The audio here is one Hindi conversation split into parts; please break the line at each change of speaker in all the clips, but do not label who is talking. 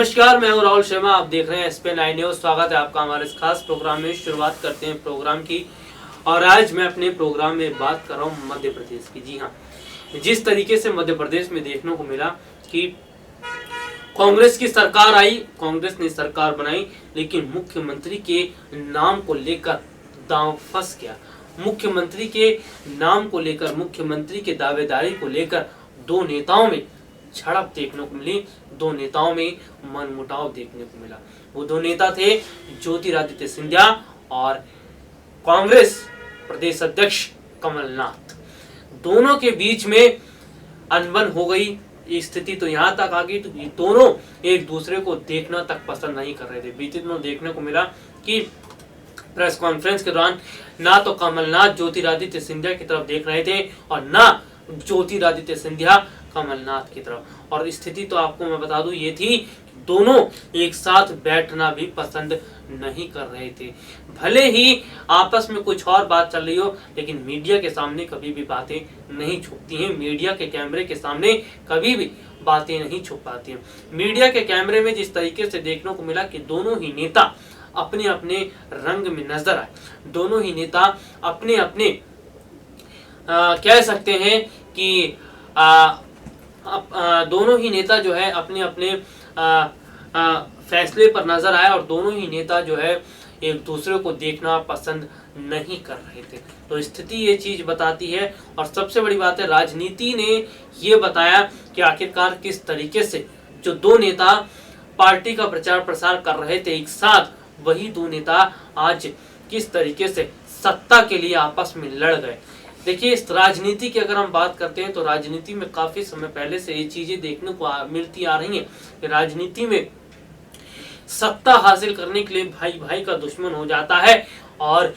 नमस्कार, मैं हूं राहुल शर्मा। आप देख रहे हैं एसपी 9 न्यूज। स्वागत है आपका हमारे इस खास प्रोग्राम में। शुरुआत करते हैं प्रोग्राम की। और आज मैं अपने प्रोग्राम में बात कर रहा हूं मध्य प्रदेश की। जी हां, जिस तरीके से मध्य प्रदेश में देखने को मिला कि कांग्रेस की सरकार आई, कांग्रेस ने सरकार बनाई, लेकिन मुख्यमंत्री के नाम को लेकर दांव फंस गया। मुख्यमंत्री के नाम को लेकर, मुख्यमंत्री के दावेदारी को लेकर दो नेताओं में झड़प देखने को मिली, दो नेताओं में मनमुटाव देखने को मिला। वो दो नेता थे ज्योतिरादित्य सिंधिया और कांग्रेस प्रदेश अध्यक्ष कमलनाथ। दोनों के बीच में अनबन हो गई। स्थिति तो यहाँ तक आ गई तो ये दोनों एक दूसरे को देखना तक पसंद नहीं कर रहे थे। बीते दिनों देखने को मिला कि प्रेस कॉन्फ्रेंस के दौरान ना तो कमलनाथ ज्योतिरादित्य सिंधिया की तरफ देख रहे थे और ना ज्योतिरादित्य सिंधिया कमलनाथ की तरफ। और स्थिति तो आपको मैं बता दूं ये थी, दोनों एक साथ बैठना भी पसंद नहीं कर रहे थे। भले ही आपस में कुछ और बात चल रही हो, लेकिन मीडिया के सामने कभी भी बातें नहीं छुपती हैं। मीडिया के कैमरे के सामने कभी भी बातें नहीं छुप पाती हैं। मीडिया के कैमरे में जिस तरीके से देखने को मिला कि दोनों ही नेता अपने अपने रंग में नजर आए, दोनों ही नेता अपने अपने कह सकते हैं कि दोनों ही नेता जो है अपने अपने फैसले पर नजर आए और दोनों ही नेता जो है एक दूसरे को देखना पसंद नहीं कर रहे थे। तो स्थिति ये चीज बताती है। और सबसे बड़ी बात है, राजनीति ने ये बताया कि आखिरकार किस तरीके से जो दो नेता पार्टी का प्रचार प्रसार कर रहे थे एक साथ, वही दो नेता आज किस तरीके से सत्ता के लिए आपस में लड़ गए। देखिए, इस राजनीति की अगर हम बात करते हैं तो राजनीति में काफी समय पहले से ये चीजें देखने को मिलती आ रही हैं कि राजनीति में सत्ता हासिल करने के लिए भाई भाई का दुश्मन हो जाता है और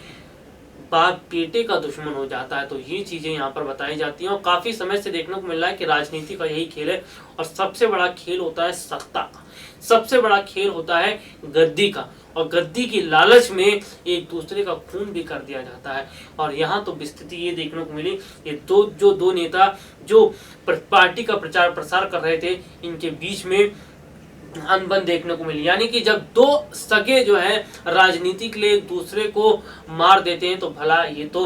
बाप बेटे का दुश्मन हो जाता है। तो ये चीजें यहाँ पर बताई जाती हैं और काफी समय से देखने को मिल रहा है कि राजनीति का यही खेल है। और सबसे बड़ा खेल होता है सत्ता का, सबसे बड़ा खेल होता है गद्दी का, और गद्दी की लालच में एक दूसरे का खून भी कर दिया जाता है। और यहाँ तो स्थिति ये देखने को मिली, ये दो नेता जो पार्टी का प्रचार प्रसार कर रहे थे, इनके बीच में अनबन देखने को मिली। यानी कि जब दो सगे जो है राजनीति के लिए एक दूसरे को मार देते हैं तो भला ये तो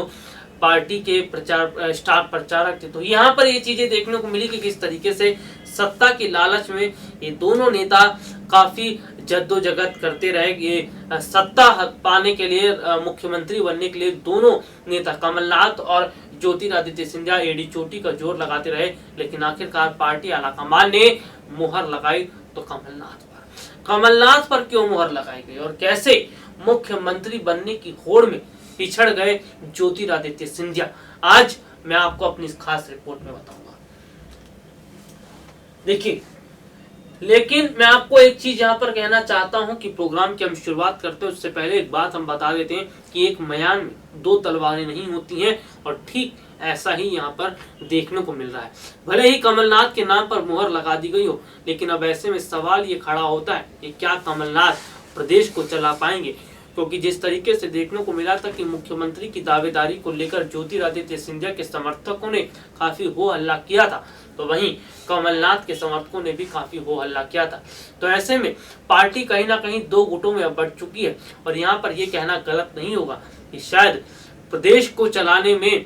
पार्टी के प्रचार स्टार प्रचारक थे। तो यहाँ पर ये चीजें देखने को मिली कि किस तरीके से सत्ता की लालच में ये दोनों नेता काफी जद्दोजहद करते रहे। ये सत्ता पाने के लिए, मुख्यमंत्री बनने के लिए दोनों नेता कमलनाथ और ज्योतिरादित्य सिंधिया एड़ी चोटी का जोर लगाते रहे। लेकिन आखिरकार पार्टी आलाकमान ने मुहर लगाई तो कमलनाथ पर क्यों मुहर लगाई गई और कैसे मुख्यमंत्री बनने की होड़ में पिछड़ गए ज्योतिरादित्य सिंधिया, आज मैं आपको अपनी इस खास रिपोर्ट में बताऊंगा। देखिए, लेकिन मैं आपको एक चीज यहाँ पर कहना चाहता हूँ कि प्रोग्राम की हम शुरुआत करते हैं उससे पहले एक बात हम बता देते हैं कि एक मयान में दो तलवारें नहीं होती हैं, और ठीक ऐसा ही यहाँ पर देखने को मिल रहा है। भले ही कमलनाथ के नाम पर मुहर लगा दी गई हो, लेकिन अब ऐसे में सवाल ये खड़ा होता है कि क्या कमलनाथ प्रदेश को चला पाएंगे, क्योंकि जिस तरीके से देखने को मिला था कि मुख्यमंत्री की दावेदारी को लेकर ज्योतिरादित्य सिंधिया के समर्थकों ने काफी हो हल्ला किया था, तो वहीं कमलनाथ के समर्थकों ने भी काफी हो हल्ला किया था। तो ऐसे में पार्टी कहीं ना कहीं दो गुटों में अब बढ़ चुकी है। और यहाँ पर यह कहना गलत नहीं होगा कि शायद प्रदेश को चलाने में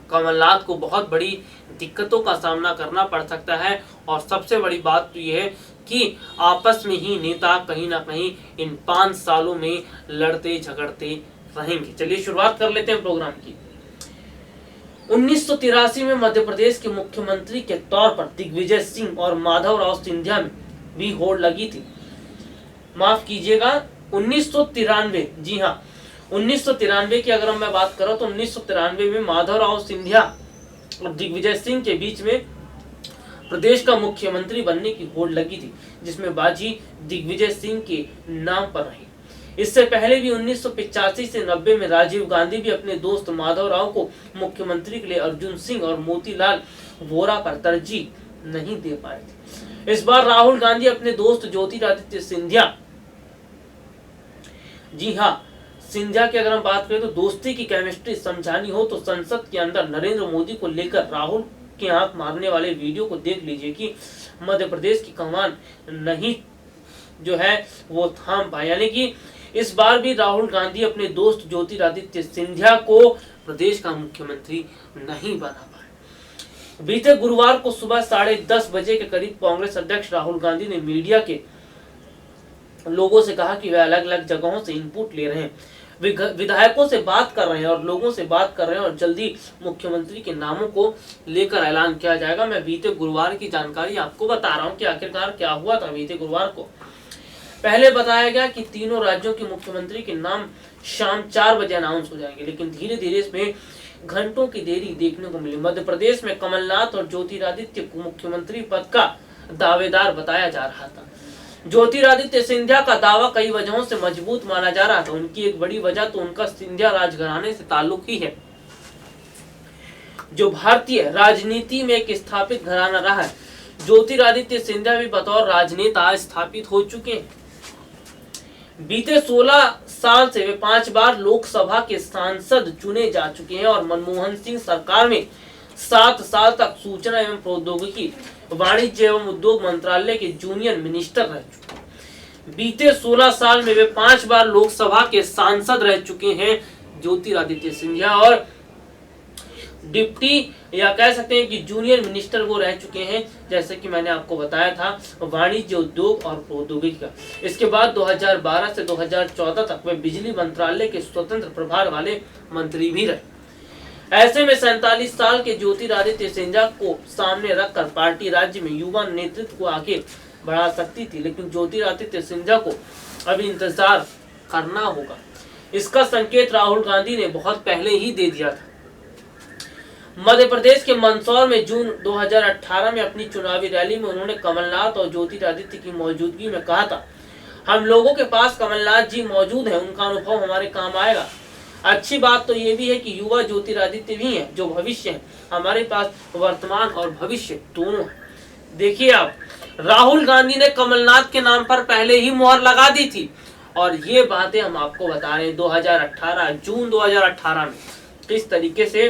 कमलनाथ को बहुत बड़ी दिक्कतों का सामना करना पड़ सकता है। और सबसे बड़ी बात तो यह है कि आपस में ही नेता कहीं ना कहीं इन 5 सालों में लड़ते झगड़ते रहेंगे। चलिए शुरुआत कर लेते हैं प्रोग्राम की। 1983 में मध्य प्रदेश के मुख्यमंत्री के तौर पर दिग्विजय सिंह और माधवराव सिंधिया में भी होड़ लगी थी। माफ कीजिएगा, 1993, जी हाँ 1993 की अगर मैं बात करूं तो 1993 में माधवराव सिंधिया और दिग्विजय सिंह के बीच में प्रदेश का मुख्यमंत्री बनने की होड़ लगी थी, जिसमें बाजी दिग्विजय सिंह के नाम पर रही। इससे पहले भी 1985 से 90 में राजीव गांधी भी अपने दोस्त माधवराव को मुख्यमंत्री के लिए अर्जुन सिंह और मोतीलाल वोरा पर तरजीह नहीं दे पाए थे। इस बार राहुल गांधी अपने दोस्त ज्योतिरादित्य सिंधिया, जी हाँ सिंधिया की अगर हम बात करें तो दोस्ती की केमिस्ट्री समझानी हो तो संसद के अंदर नरेंद्र मोदी को लेकर राहुल की आंख मारने वाले वीडियो को देख लीजिए कि मध्य प्रदेश की कमान नहीं जो है वो थाम पाए। यानी कि इस बार भी राहुल गांधी अपने दोस्त ज्योतिरादित्य सिंधिया को प्रदेश का मुख्यमंत्री नहीं बना पाए। बीते गुरुवार को सुबह 10:30 बजे के करीब कांग्रेस अध्यक्ष राहुल गांधी ने मीडिया के लोगों से कहा कि वे अलग अलग जगहों से इनपुट ले रहे हैं, विधायकों से बात कर रहे हैं और लोगों से बात कर रहे हैं और जल्दी मुख्यमंत्री के नामों को लेकर ऐलान किया जाएगा। मैं बीते गुरुवार की जानकारी आपको बता रहा हूं कि आखिरकार क्या हुआ था। बीते गुरुवार को पहले बताया गया कि तीनों राज्यों के मुख्यमंत्री के नाम शाम 4 बजे अनाउंस हो जाएंगे, लेकिन धीरे धीरे इसमें घंटों की देरी देखने को मिली। मध्य प्रदेश में कमलनाथ और ज्योतिरादित्य को मुख्यमंत्री पद का दावेदार बताया जा रहा था। ज्योतिरादित्य सिंधिया का दावा कई वजहों से मजबूत माना जा रहा था। उनकी एक बड़ी वजह तो उनका सिंधिया राजघराने से ताल्लुक ही है, जो भारतीय राजनीति में एक स्थापित घराना रहा है। ज्योतिरादित्य सिंधिया भी बतौर राजनेता स्थापित हो चुके हैं। बीते 16 साल से वे 5 बार लोकसभा के सांसद चुने जा चुके हैं और मनमोहन सिंह सरकार में 7 साल तक सूचना एवं प्रौद्योगिकी, वाणिज्य एवं उद्योग मंत्रालय के जूनियर मिनिस्टर रह चुके हैं। बीते 16 साल में वे 5 बार लोकसभा के सांसद रह चुके हैं ज्योतिरादित्य सिंधिया, और डिप्टी या कह सकते हैं कि जूनियर मिनिस्टर वो रह चुके हैं, जैसे कि मैंने आपको बताया था, वाणिज्य, उद्योग और प्रौद्योगिकी का। इसके बाद 2012 से 2014 तक वे बिजली मंत्रालय के स्वतंत्र प्रभार वाले मंत्री भी रहे। ऐसे में 47 साल के ज्योतिरादित्य सिंधिया को सामने रखकर पार्टी राज्य में युवा नेतृत्व को आगे बढ़ा सकती थी, लेकिन ज्योतिरादित्य सिंधिया को अभी इंतजार करना होगा। इसका संकेत राहुल गांधी ने बहुत पहले ही दे दिया था। मध्य प्रदेश के मंदसौर में जून 2018 में अपनी चुनावी रैली में उन्होंने कमलनाथ और ज्योतिरादित्य की मौजूदगी में कहा था, हम लोगों के पास कमलनाथ जी मौजूद हैं, उनका अनुभव हमारे काम आएगा। अच्छी बात तो ये भी है कि युवा ज्योतिरादित्य भी हैं, जो भविष्य है। हमारे पास वर्तमान और भविष्य दोनों है। देखिए आप, राहुल गांधी ने कमलनाथ के नाम पर पहले ही मुहर लगा दी थी, और ये बातें हम आपको बता रहे हैं 2018 जून 2018 में किस तरीके से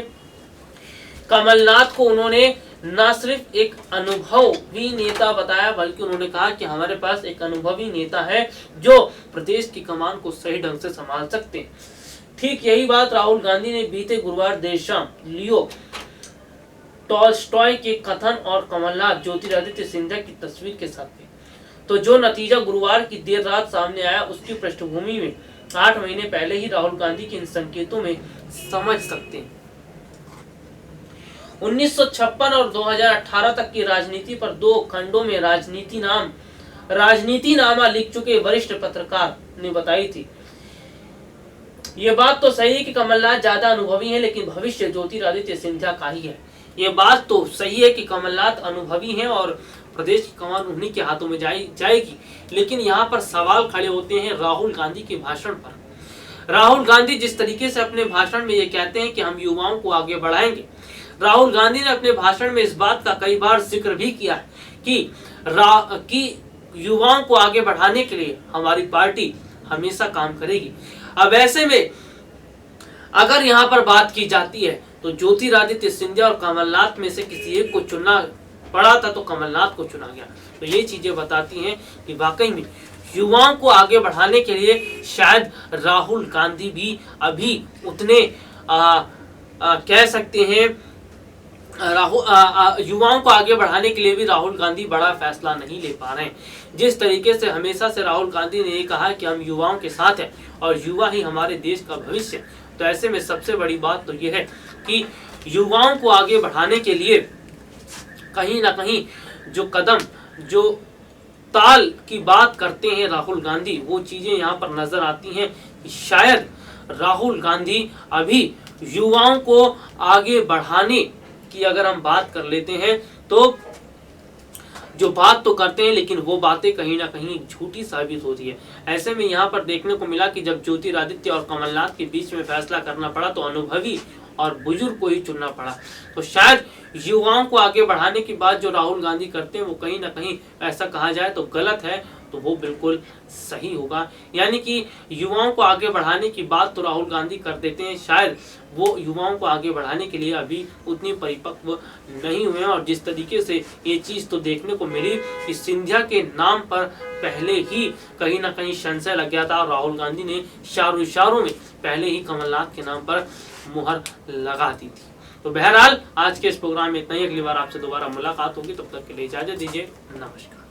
कमलनाथ को उन्होंने न सिर्फ एक अनुभवी नेता बताया, बल्कि उन्होंने कहा कि हमारे पास एक अनुभवी नेता है जो प्रदेश की कमान को सही ढंग से संभाल सकते हैं। ठीक यही बात राहुल गांधी ने बीते गुरुवार देर शाम लियो टॉल्स्टॉय के कथन और कमलनाथ ज्योतिरादित्य सिंधिया की तस्वीर के साथ की। तो जो नतीजा गुरुवार की देर रात सामने आया, उसकी पृष्ठभूमि में 8 महीने पहले ही राहुल गांधी के इन संकेतों में समझ सकते हैं। 1956 और 2018 तक की राजनीति पर 2 खंडों में राजनीतिनामा लिख चुके वरिष्ठ पत्रकार ने बताई थी। ये बात तो सही है कि कमलनाथ ज्यादा अनुभवी हैं, लेकिन भविष्य ज्योतिरादित्य सिंधिया का ही है। ये बात तो सही है कि कमलनाथ अनुभवी हैं और प्रदेश की कमान उन्हीं के हाथों में जाएगी, लेकिन यहाँ पर सवाल खड़े होते हैं राहुल गांधी के भाषण पर। राहुल गांधी जिस तरीके से अपने भाषण में ये कहते हैं कि हम युवाओं को आगे बढ़ाएंगे, राहुल गांधी ने अपने भाषण में इस बात का कई बार जिक्र भी किया है कि युवाओं को आगे बढ़ाने के लिए हमारी पार्टी हमेशा काम करेगी। अब ऐसे में अगर यहाँ पर बात की जाती है तो ज्योतिरादित्य सिंधिया और कमलनाथ में से किसी एक को चुनना पड़ा था, तो कमलनाथ को चुना गया। तो ये चीजें बताती हैं कि वाकई में युवाओं को आगे बढ़ाने के लिए शायद राहुल गांधी भी अभी उतने कह सकते हैं युवाओं को आगे बढ़ाने के लिए भी राहुल गांधी बड़ा फैसला नहीं ले पा रहे हैं। जिस तरीके से हमेशा से राहुल गांधी ने ये कहा कि हम युवाओं के साथ हैं और युवा ही हमारे देश का भविष्य, तो ऐसे में सबसे बड़ी बात तो ये है कि युवाओं को आगे बढ़ाने के लिए कहीं ना कहीं जो कदम, जो ताल की बात करते हैं राहुल गांधी, वो चीजें यहाँ पर नजर आती हैं कि शायद राहुल गांधी अभी युवाओं को आगे बढ़ाने की अगर हम बात कर लेते हैं तो जो बात तो करते हैं, लेकिन वो बातें कहीं ना कहीं झूठी साबित होती है। ऐसे में यहाँ पर देखने को मिला कि जब ज्योतिरादित्य और कमलनाथ के बीच में फैसला करना पड़ा तो अनुभवी और बुजुर्ग को ही चुनना पड़ा। तो शायद युवाओं को आगे बढ़ाने की बात जो राहुल गांधी करते हैं वो कहीं ना कहीं ऐसा कहा जाए तो गलत है। तो वो बिल्कुल सही होगा। यानी कि युवाओं को आगे बढ़ाने की बात तो राहुल गांधी कर देते हैं, शायद वो युवाओं को आगे बढ़ाने के लिए अभी उतनी परिपक्व नहीं हुए हैं। और जिस तरीके से ये चीज़ तो देखने को मिली कि सिंधिया के नाम पर पहले ही कहीं ना कहीं संशय लग गया था और राहुल गांधी ने इशारों में पहले ही कमलनाथ के नाम पर मुहर लगा दी थी। तो बहरहाल आज के इस प्रोग्राम में इतना ही। अगली बार आपसे दोबारा मुलाकात होगी, तब तक के लिए इजाजत दीजिए। नमस्कार।